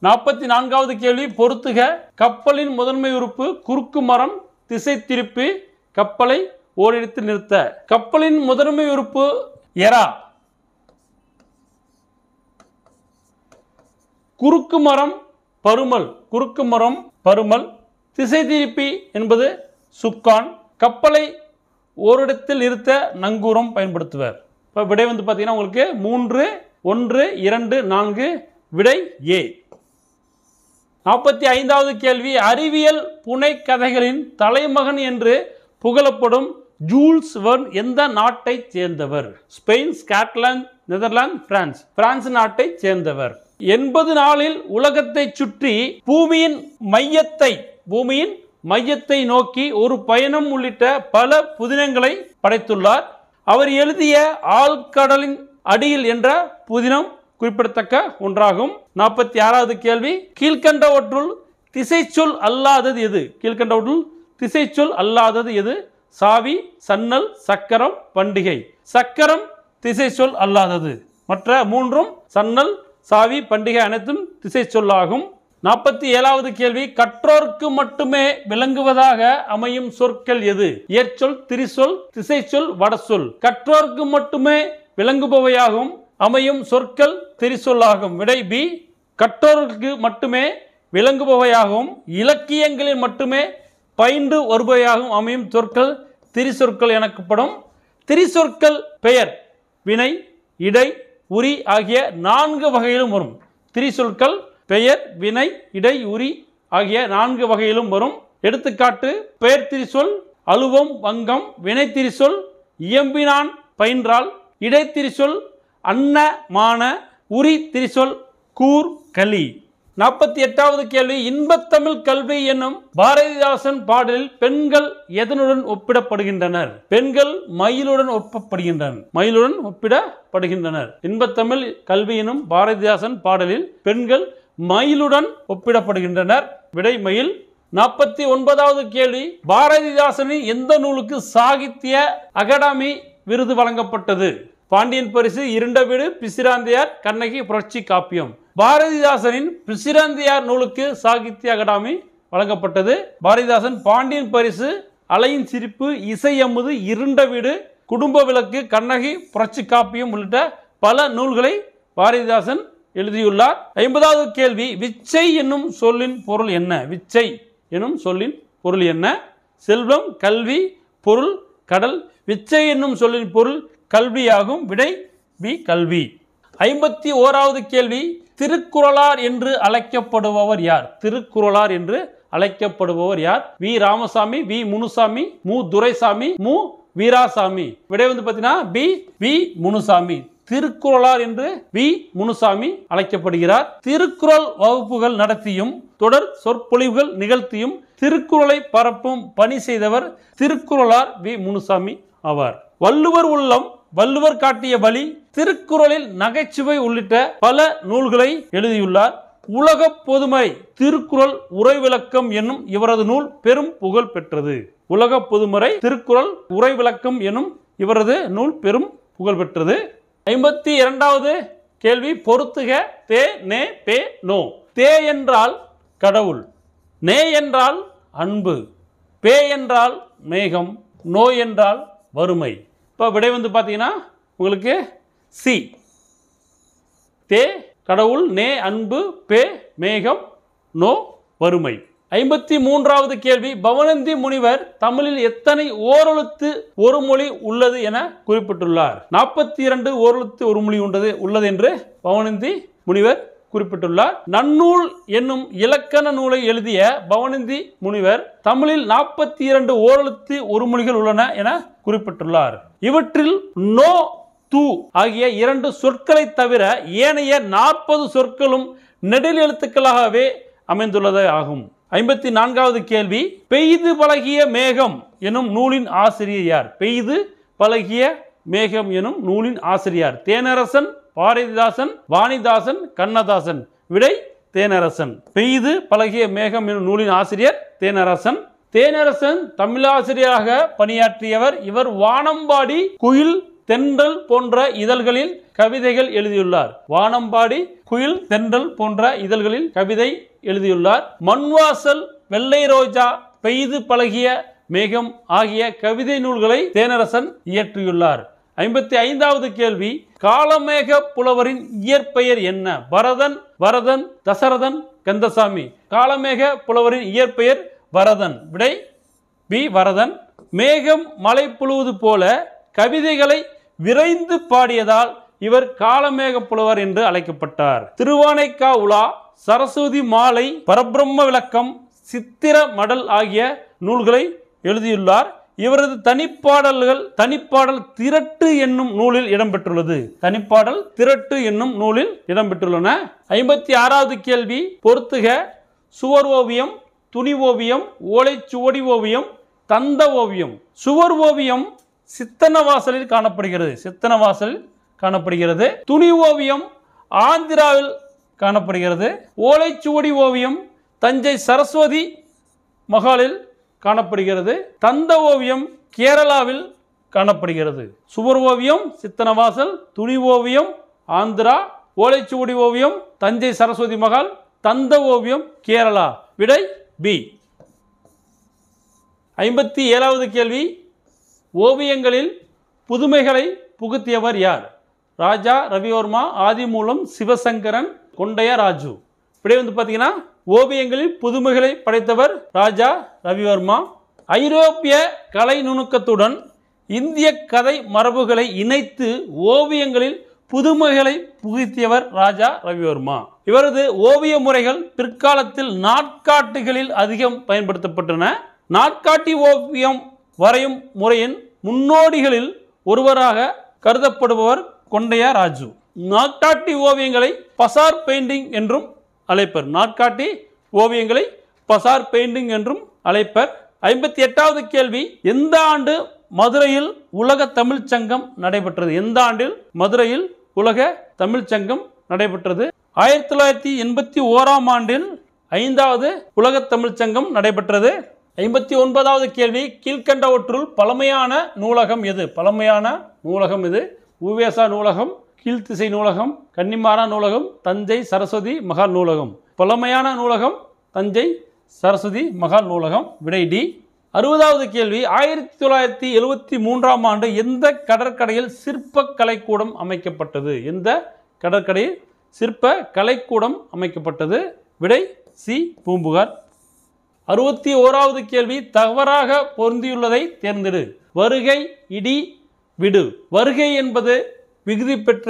44வது கேள்வி, பொறுத்துக. கப்பலின் முதன்மை உறுப்பு குறுக்கு மரம் திசை திருப்பி கப்பலை ஓரிடத்தில் நிறுத்த. கப்பலின் முதன்மை உறுப்பு எரா. குறுக்கு மரம் பருமல். திசை திருப்பி என்பது சுக்கான். கப்பலை ஓரிடத்தில் நிறுத்த நங்கூரம் பயன்படுத்துவர். இப்போ விடை பார்த்தீங்கன்னா உங்களுக்கு 3, 1, 2, 4. விடை ஏ. 45வது கேள்வி, அறிவியல் புனைக்கதைகளின் தலைமகன் என்று புகழப்படும் ஜூல்ஸ் வெர்ன் எந்த நாட்டை சேர்ந்தவர்? ஸ்பெயின், ஸ்காட்லாந்து, நெதர்லாந்து, பிரான்ஸ் நாட்டை சேர்ந்தவர். 80 நாளில் உலகத்தை சுற்றி பூமியின் மையத்தை நோக்கி ஒரு பயணம் உள்ளிட்ட பல புதினங்களை படைத்துள்ளார். அவர் எழுதிய ஆழ்கடலின் அடியில் என்ற புதினம் குறிப்பிடத்தக்க ஒன்றாகும். 46வது கேள்வி, கீழ்கண்டவற்றுள் திசைச்சொல் அல்லாதது எது? சாவி, சன்னல், சக்கரம், பண்டிகை. சக்கரம் திசை சொல் அல்லாதது. மற்ற மூன்றும் சன்னல், சாவி, பண்டிகை அனைத்தும் திசை சொல்லாகும். 47வது கேள்வி, கற்றோர்க்கு மட்டுமே விளங்குவதாக அமையும் சொற்கள் எது? இயற்சொல், திரிசொல், திசைச்சொல், வடசொல். கற்றோர்க்கு மட்டுமே விளங்குபவையாகும் அமையும் சொற்கள் திரிசொல்லாகும். விடை பி. கற்றோருக்கு மட்டுமே விளங்குபவையாகவும் இலக்கியங்களில் மட்டுமே பயின்று வருபவையாகவும் அமையும் சொற்கள் திரிசொற்கள் எனப்படும். திரிசொற்கள் பெயர், வினை, இடை, உரி ஆகிய 4 வகையிலும் வரும். திரிசொற்கள் பெயர், வினை, இடை, உரி ஆகிய 4 வகையிலும் வரும். எடுத்துக்காட்டு, பெயர் திரிசொல் அலுவம் வங்கம் வினைத்திரிசொல் இயம்பினான் பயின்றால் இடைத்திரிசொல் அன்ன மான உரி திரிசொல் கூர் களி. 48வது கேள்வி, இன்பத்தமிழ் கல்வி என்னும் பாரதிதாசன் பாடலில் பெண்கள் எதனுடன் ஒப்பிடப்படுகின்றனர்? பெண்கள் மயிலுடன் ஒப்பிடப்படுகின்றனர். இன்பத்தமிழ் கல்வி என்னும் பாரதிதாசன் பாடலில் பெண்கள் மயிலுடன் ஒப்பிடப்படுகின்றனர். விடை மயில். 49வது கேள்வி, பாரதிதாசனின் எந்த நூலுக்கு சாகித்ய அகாடமி விருது வழங்கப்பட்டது? பாண்டியன் பரிசு, இருண்ட வீடு, பிசிராந்தையார், கண்ணகி, புரட்சி காப்பியம். பாரதிதாசனின் பிசிராந்தையார் நூலுக்கு சாகித்ய அகாடமி வழங்கப்பட்டது. பாரதிதாசன் பாண்டியன் பரிசு, அலையின் சிரிப்பு, இசை அமுது, இருண்ட வீடு, குடும்ப விளக்கு, கண்ணகி, புரட்சி காப்பியம் உள்ளிட்ட பல நூல்களை பாரதிதாசன் எழுதியுள்ளார். 50வது கேள்வி, விச்சை என்னும் சொல்லின் பொருள் என்ன? விச்சை என்னும் சொல்லின் பொருள் என்ன? செல்வம், கல்வி, பொருள், கடல். விச்சை என்னும் சொல்லின் பொருள் கல்வியாகும். விடை பி கல்வி. 51வது கேள்வி, திருக்குறளார் என்று அழைக்கப்படுபவர் யார்? திருக்குறளார் என்று அழைக்கப்படுபவர் யார்? வி ராமசாமி, வி முனுசாமி, மு துரைசாமி, மு வீராசாமி. விடை பார்த்தீங்கன்னா வி முனுசாமி. திருக்குறளார் என்று வி முனுசாமி அழைக்கப்படுகிறார். திருக்குறள் வகுப்புகள் நடத்தியும் தொடர் சொற்பொழிவுகள் நிகழ்த்தியும் திருக்குறளை பரப்பும் பணி செய்தவர் திருக்குறளார் வி முனுசாமி ஆவார். வள்ளுவர் உள்ளம், வள்ளுவர் காட்டிய வழி, திருக்குறளில் நகைச்சுவை உள்ளிட்ட பல நூல்களை எழுதியுள்ளார். உலக பொதுமறை திருக்குறள் உரை விளக்கம் என்னும் இவரது நூல் பெரும் புகழ் பெற்றது. உலக பொதுமறை திருக்குறள் உரை விளக்கம் என்னும் இவரது நூல் பெரும் புகழ் பெற்றது. 52வது கேள்வி, பொறுத்துக. தே நே பே நோ. தே என்றால் கடவுள், நே என்றால் அன்பு, பே என்றால் மேகம், நோ என்றால் வறுமை. இப்போ விடை பார்த்தீங்கன்னா உங்களுக்கு சி. தே கடவுள், நே அன்பு, பே மேகம், நோ வறுமை. 53வது கேள்வி, பவணந்தி முனிவர் தமிழில் எத்தனை ஓரெழுத்து ஒரு மொழி உள்ளது என குறிப்பிட்டுள்ளார்? 42 ஓரெழுத்து ஒரு மொழி உள்ளது என்று பவணந்தி முனிவர் குறிப்பிட்டுள்ளார். நன்னூல் என்னும் இலக்கண நூலை எழுதிய பவணந்தி முனிவர் தமிழில் 42 ஓரெழுத்து ஒரு மொழிகள் உள்ளன என குறிப்பிட்டுள்ளார். இவற்றில் நோ, து ஆகிய 2 சொற்களை தவிர ஏனைய 40 சொற்களும் நெடில் எழுத்துக்களாகவே அமைந்துள்ளது ஆகும். 54வது கேள்வி, பெய்து பழகிய மேகம் எனும் நூலின் ஆசிரியர் யார்? பெய்து பழகிய மேகம் எனும் நூலின் ஆசிரியர் தேனரசன், பாரதிதாசன், வாணிதாசன், கண்ணதாசன். விடை தேனரசன். பெய்து பழகிய மேகம் எனும் நூலின் ஆசிரியர் தேனரசன். தேனரசன் தமிழாசிரியராக பணியாற்றியவர். இவர் வானம்பாடி, குயில், தென்றல் போன்ற இதழ்களில் கவிதைகள் எழுதியுள்ளார். வானம்பாடி, குயில், தென்றல் போன்ற இதழ்களில் கவிதை எழுதியுள்ளார். மண்வாசல், வெள்ளை ரோஜா, பெய்து பழகிய மேகம் ஆகிய கவிதை நூல்களை தேனரசன் இயற்றியுள்ளார். 55வது கேள்வி, காளமேக புலவரின் இயற்பெயர் என்ன? பரதன், வரதன், தசரதன், கந்தசாமி. காளமேக புலவரின் இயற்பெயர் வரதன். விடை பி வரதன். மேகம் மழை பொழிவது போல கவிதைகளை விரைந்து பாடியதால் இவர் காளமேக புலவர் என்று அழைக்கப்பட்டார். திருவானைக்கா உலா, சரஸ்வதி மாலை, பரபிரம்ம விளக்கம், சித்திர மடல் ஆகிய நூல்களை எழுதியுள்ளார். இவரது தனிப்பாடல் திரட்டு என்னும் நூலில் இடம்பெற்றுள்ளது. தனிப்பாடல் திரட்டு என்னும் நூலில் இடம்பெற்றுள்ளன. 56வது கேள்வி, பொறுத்துக. சுவர் ஓவியம், துணி ஓவியம், ஓலைச்சுவடி ஓவியம், தந்த ஓவியம். சுவர் ஓவியம் சித்தனவாசலில் காணப்படுகிறது. துணி ஓவியம் ஆந்திராவில் காணப்படுகிறது. ஓலைச்சுவடி ஓவியம் தஞ்சை சரஸ்வதி மகாலில் காணப்படுகிறது. தந்த ஓவியம் கேரளாவில் காணப்படுகிறது. சுவர் ஓவியம் சித்தனவாசல், துணி ஓவியம் ஆந்திரா, ஓலைச்சுவடி ஓவியம் தஞ்சை சரஸ்வதி மகால், தந்த ஓவியம் கேரளா. விடை பி. 57வது கேள்வி, ஓவியங்களில் புதுமைகளை புகுத்தியவர் யார்? ராஜா ரவிவர்மா, ஆதிமூலம், சிவசங்கரன், கொண்டையராஜு. இப்படி பார்த்தீங்கன்னா ஓவியங்களில் புதுமைகளை படைத்தவர் ராஜா ரவிவர்மா. ஐரோப்பிய கலை நுணுக்கத்துடன் இந்திய கதை மரபுகளை இணைத்து ஓவியங்களில் புதுமைகளை புகுத்தியவர் ராஜா ரவிவர்மா. இவரது ஓவிய முறைகள் பிற்காலத்தில் நாட்காட்டிகளில் அதிகம் பயன்படுத்தப்பட்டன. நாட்காட்டி ஓவியம் வரையும் முறையின் முன்னோடிகளில் ஒருவராக கருதப்படுபவர் கொண்டையாராஜு. நாட்காட்டி ஓவியங்களை பசார் பெயிண்டிங் என்றும் அழைப்பர். நாட்காட்டி ஓவியங்களை பசார் பெயிண்டிங் என்றும் அழைப்பர். 58வது கேள்வி, எந்த ஆண்டு மதுரையில் உலக தமிழ்ச் சங்கம் நடைபெற்றது? எந்த ஆண்டில் மதுரையில் உலக தமிழ்ச் சங்கம் நடைபெற்றது? 1981ஆம் ஆண்டில் 5வது உலக தமிழ்ச் சங்கம் நடைபெற்றது. 59வது கேள்வி, கீழ்கண்டவற்றுள் பழமையான நூலகம் எது? பழமையான நூலகம் எது? உவேசா நூலகம், கீழ்த்திசை நூலகம், கன்னிமாரா நூலகம், தஞ்சை சரஸ்வதி மகால் நூலகம். பழமையான நூலகம் தஞ்சை சரஸ்வதி மகால் நூலகம். விடை டி. 60வது கேள்வி, 1973ஆம் ஆண்டு எந்த கடற்கரையில் சிற்ப கலைக்கூடம் அமைக்கப்பட்டது? எந்த கடற்கரையில் சிற்ப கலைக்கூடம் அமைக்கப்பட்டது? விடை சி, பூம்புகார். 61வது கேள்வி, தவறாக பொருந்தியுள்ளதை தேர்ந்தெடு. வருகை, இடி, விடு. வருகை என்பது விகுதி பெற்ற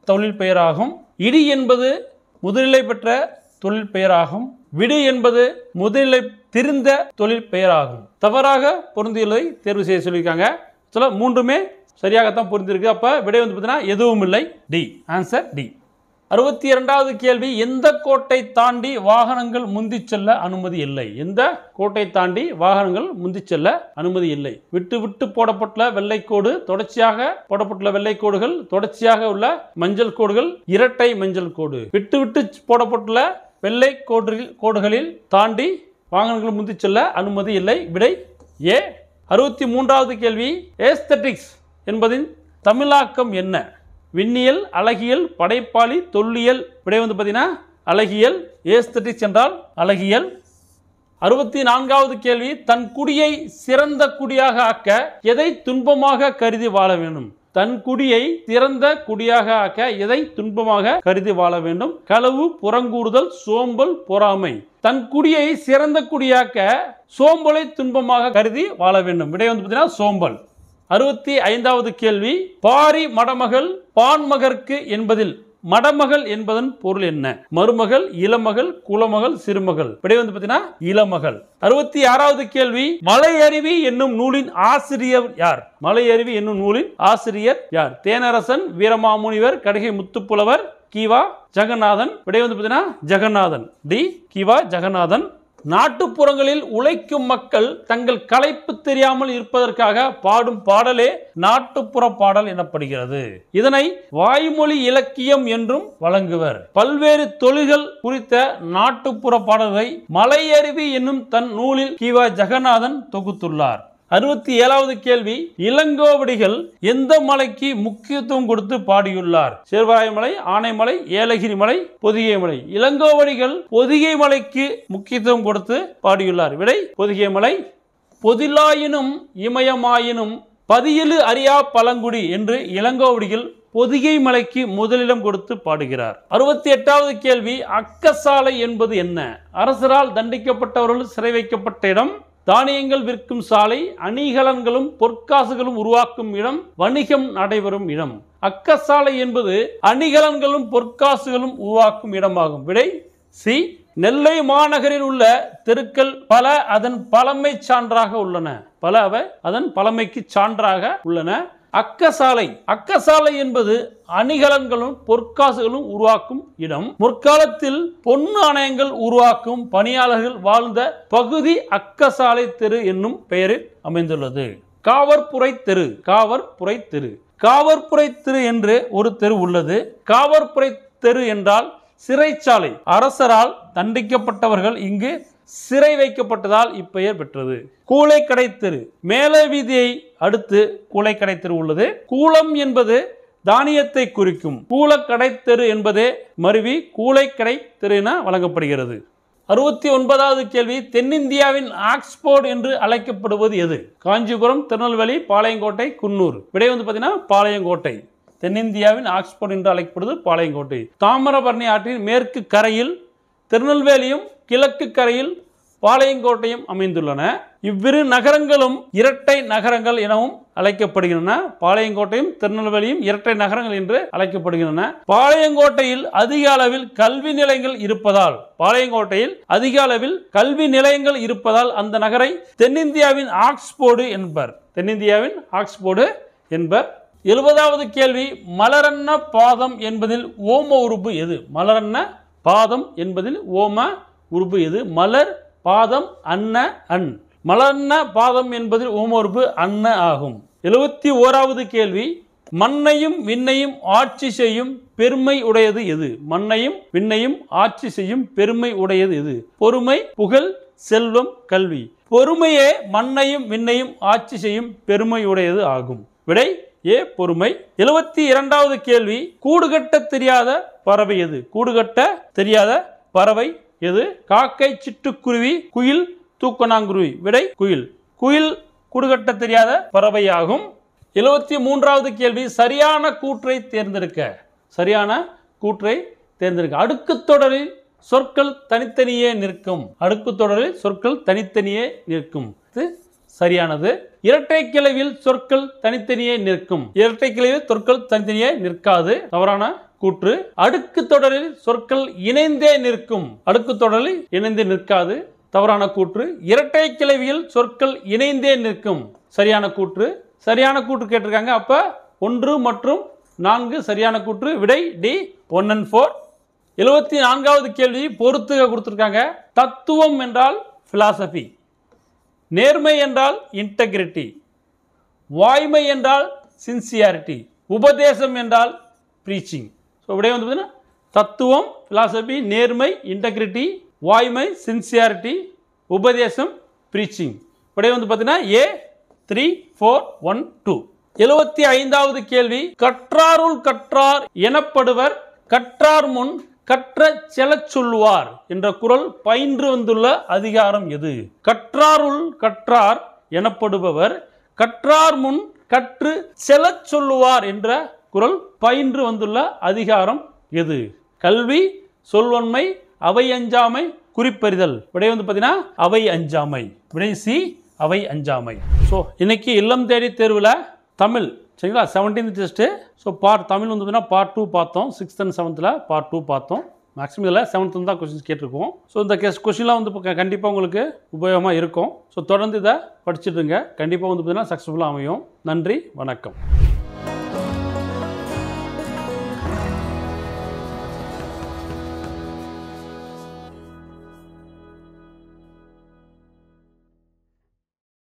தொழில் பெயராகும். இடி என்பது முதுநிலை பெற்ற தொழில் பெயராகும். விடு என்பது முதுநிலை திரிந்த தொழில் பெயராகும். தவறாக பொருந்தியுள்ளதை தேர்வு செய்ய சொல்லியிருக்காங்க. மூன்றுமே சரியாகத்தான் பொருந்திருக்கு. அப்ப விடை வந்து பார்த்தீங்கன்னா எதுவும் இல்லை, டி. Answer D. 62வது கேள்வி, எந்த கோட்டை தாண்டி வாகனங்கள் முந்தி செல்ல அனுமதி இல்லை? எந்த கோட்டை தாண்டி வாகனங்கள் முந்தி செல்ல அனுமதி இல்லை? விட்டு விட்டு போடப்பட்டுள்ள வெள்ளைக்கோடு, தொடர்ச்சியாக போடப்பட்டுள்ள வெள்ளைக்கோடுகள், தொடர்ச்சியாக உள்ள மஞ்சள் கோடுகள், இரட்டை மஞ்சள் கோடு. விட்டு விட்டு போடப்பட்டுள்ள வெள்ளை கோடுகளில் தாண்டி வாகனங்கள் முந்தி செல்ல அனுமதி இல்லை. விடை ஏ. 63வது கேள்வி, ஏஸ்தட்டிக்ஸ் என்பதின் தமிழாக்கம் என்ன? விண்ணியல், அழகியல், படைப்பாளி, தொல்லியல். விடை வந்து பார்த்தீங்கன்னா அழகியல். ஏஸ்தட்டிக்ஸ் என்றால் அழகியல். 64வது கேள்வி, தன் குடியை சிறந்த குடியாக ஆக்க எதை துன்பமாக கருதி வாழ வேண்டும்? தன் குடியை சிறந்த குடியாக ஆக்க எதை துன்பமாக கருதி வாழ வேண்டும்? களவு, புறங்கூறுதல், சோம்பல், பொறாமை. தன் குடியை சிறந்த குடியாக்க சோம்பலை துன்பமாக கருதி வாழ வேண்டும். விடை வந்து பார்த்தீங்கன்னா சோம்பல். 65வது கேள்வி, பாரி மடமகள் பான்மகற்கு என்பதில் மடமகள் என்பதன் பொருள் என்ன? மருமகள், இளமகள், குலமகள், சிறுமகள். விடை வந்து பார்த்தீங்கன்னா இளமகள். 66வது கேள்வி, மலையருவி என்னும் நூலின் ஆசிரியர் யார்? மலையருவி என்னும் நூலின் ஆசிரியர் யார்? தேனரசன், வீரமாமுனிவர், கடிகை முத்துப்புலவர், கிவா ஜெகநாதன். விடை வந்து பார்த்தீங்கன்னா ஜெகநாதன். டி. கிவா ஜெகநாதன். நாட்டுப்புறங்களில் உழைக்கும் மக்கள் தங்கள் களைப்பு தெரியாமல் இருப்பதற்காக பாடும் பாடலே நாட்டுப்புற பாடல் எனப்படுகிறது. இதனை வாய்மொழி இலக்கியம் என்றும் வழங்குவர். பல்வேறு தொழில்கள் குறித்த நாட்டுப்புற பாடல்களை மலையருவி என்னும் தன் நூலில் கிவா ஜெகநாதன் தொகுத்துள்ளார். 67வது கேள்வி, இளங்கோவடிகள் எந்த மலைக்கு முக்கியத்துவம் கொடுத்து பாடியுள்ளார்? சேர்வராய மலை, ஆனைமலை, ஏலகிரி மலை, பொதிகை மலை. இளங்கோவடிகள் பொதிகை மலைக்கு முக்கியத்துவம் கொடுத்து பாடியுள்ளார். விடை பொதிகை மலை. பொதிலாயினும் இமயமாயினும் பதியலு அறியா பழங்குடி என்று இளங்கோவடிகள் பொதிகை மலைக்கு முதலிடம் கொடுத்து பாடுகிறார். 68வது கேள்வி, அக்கசாலை என்பது என்ன? அரசரால் தண்டிக்கப்பட்டவர்கள் சிறை வைக்கப்பட்ட இடம், தானியங்கள் விற்கும் சாலை, அணிகலன்களும் பொற்காசுகளும் உருவாக்கும் இடம், வணிகம் நடைபெறும் இடம். அக்கசாலை என்பது அணிகலன்களும் பொற்காசுகளும் உருவாக்கும் இடமாகும். விடை சி. நெல்லை மாநகரில் உள்ள தெருக்கள் பல அதன் பழமை சான்றாக உள்ளன. பல அவை அதன் பழமைக்கு சான்றாக உள்ளன. அக்கசாலை என்பது அணிகலன்களும் பொற்காசுகளும் உருவாக்கும் இடம். முற்காலத்தில் பொன் நாணயங்கள் உருவாக்கும் பணியாளர்கள் வாழ்ந்த பகுதி அக்கசாலை தெரு என்னும் பெயரில் அமைந்துள்ளது. காவற்புரை தெரு. காவற்புரை தெரு. காவற்புரை தெரு என்று ஒரு தெரு உள்ளது. காவற்புரை தெரு என்றால் சிறைச்சாலை. அரசரால் தண்டிக்கப்பட்டவர்கள் இங்கு சிறை வைக்கப்பட்டதால் இப்பெயர் பெற்றது. கூளைக்கடை தெரு. மேலே வீதியை அடுத்து கூளைக்கடை தெரு உள்ளது. கூளம் என்பது தானியத்தை குறிக்கும். கூளக்கடை தெரு என்பதே மருவி கூளைக்கடை தெரு என வழங்கப்படுகிறது. 69வது கேள்வி, தென்னிந்தியாவின் ஆக்ஸ்போர்ட் என்று அழைக்கப்படுவது எது? காஞ்சிபுரம், திருநெல்வேலி, பாளையங்கோட்டை, குன்னூர். விடை வந்து பார்த்தீங்கன்னா பாளையங்கோட்டை. தென்னிந்தியாவின் ஆக்ஸ்போர்ட் என்று அழைக்கப்படுவது பாளையங்கோட்டை. தாமிரபரணி ஆற்றின் மேற்கு கரையில் திருநெல்வேலியும், கிழக்கு கரையில் பாளையங்கோட்டையும் அமைந்துள்ளன. இவ்விரு நகரங்களும் இரட்டை நகரங்கள் எனவும் அழைக்கப்படுகின்றன. பாளையங்கோட்டையும் திருநெல்வேலியும் இரட்டை நகரங்கள் என்று அழைக்கப்படுகின்றன. பாளையங்கோட்டையில் அதிக அளவில் கல்வி நிலையங்கள் இருப்பதால் அந்த நகரை தென்னிந்தியாவின் ஆக்ஸ்போர்டு என்பர். 70வது கேள்வி, மலரன்ன பாதம் என்பதில் ஓம உறுப்பு எது? மலரன்ன பாதம் என்பதில் ஓம உறுப்பு எது? மலர், பாதம், அன்ன, அன். மலர்ன பாதம் என்பதில் ஓம உறுப்பு அன்ன ஆகும். 71வது கேள்வி, மண்ணையும் விண்ணையும் ஆட்சி செய்யும் பெருமை உடையது எது? மண்ணையும் விண்ணையும் ஆட்சி செய்யும் பெருமை உடையது எது? பொறுமை, புகழ், செல்வம், கல்வி. பொறுமையே மண்ணையும் விண்ணையும் ஆட்சி செய்யும் பெருமை உடையது ஆகும். விடை ஏ, பொறுமை. 72வது கேள்வி, கூடுகட்ட தெரியாத பறவை எது? கூடுகட்ட தெரியாத பறவை எது? காக்கை, சிட்டுக்குருவி, குயில், தூக்கணாங்குருவி. விடை குயில். குயில் கூடுகட்ட தெரியாத பறவையாகும். 73வது கேள்வி, சரியான கூற்றை தேர்ந்தெடுக்க. அடுக்கு தொடரில் சொற்கள் தனித்தனியே நிற்கும். சரியானது. இரட்டை கிளையில் சொற்கள் தனித்தனியே நிற்கும். நிற்காது. தவறான கூற்று. அடுக்கு தொடரில் சொற்கள் இணைந்தே நிற்கும். நிற்காது. தவறான கூற்று. இரட்டை கிளையில் சொற்கள் இணைந்தே நிற்கும். சரியான கூற்று. சரியான கூற்று கேட்டிருக்காங்க. அப்ப 1 மற்றும் 4 சரியான கூற்று. விடை டி, 1 and 4. 74வது கேள்வி, பொறுத்துக கொடுத்திருக்காங்க. தத்துவம் என்றால் பிலாசபி, நேர்மை என்றால் இன்டெகிரிட்டி, வாய்மை என்றால் சின்சியாரிட்டி, உபதேசம் என்றால் பிரீச்சிங். ஸோ விடை வந்து பார்த்தீங்கன்னா தத்துவம், பிலாசபி, நேர்மை, இன்டெகிரிட்டி, வாய்மை, சின்சியாரிட்டி, உபதேசம், பிரீச்சிங். விடை வந்து பார்த்தீங்கன்னா ஏ, 3, 4, 1, 2. 75வது கேள்வி, கற்றாருள் கற்றார் எனப்படுவர் கற்றார் முன் கற்ற செலச் சொல்லுவார் என்ற குறள் பயின்று வந்துள்ள அதிகாரம் எது? கற்றாருள் கற்றார் எனப்படுபவர் கற்றார் முன் கற்று செலச் சொல்லுவார் என்ற குறள் பயின்று வந்துள்ள அதிகாரம் எது? கல்வி, சொல்வன்மை, அவை அஞ்சாமை, குறிப்பறிதல். விடை வந்து பார்த்தீங்கன்னா அவை அஞ்சாமை. விடை சி, அவை அஞ்சாமை. ஸோ இன்னைக்கு இல்லம் தேடி தேர்வில் தமிழ், சரிங்களா, 17th டெஸ்ட்டு. ஸோ தமிழ் வந்து பார்த்தீங்கன்னா பார்ட் 2 பார்த்தோம். 6th and 7th பார்ட் 2 பார்த்தோம். மேக்ஸிமம் இதில் 7th தான் கொஸ்டின்ஸ் கேட்டிருக்கோம். ஸோ இந்த கொஸ்டின்லாம் வந்து கண்டிப்பாக உங்களுக்கு உபயோகமாக இருக்கும். ஸோ தொடர்ந்து இதை படிச்சுட்டுருங்க. கண்டிப்பாக வந்து பார்த்தீங்கன்னா சக்ஸஸ்ஃபுல்லாக அமையும். நன்றி, வணக்கம்.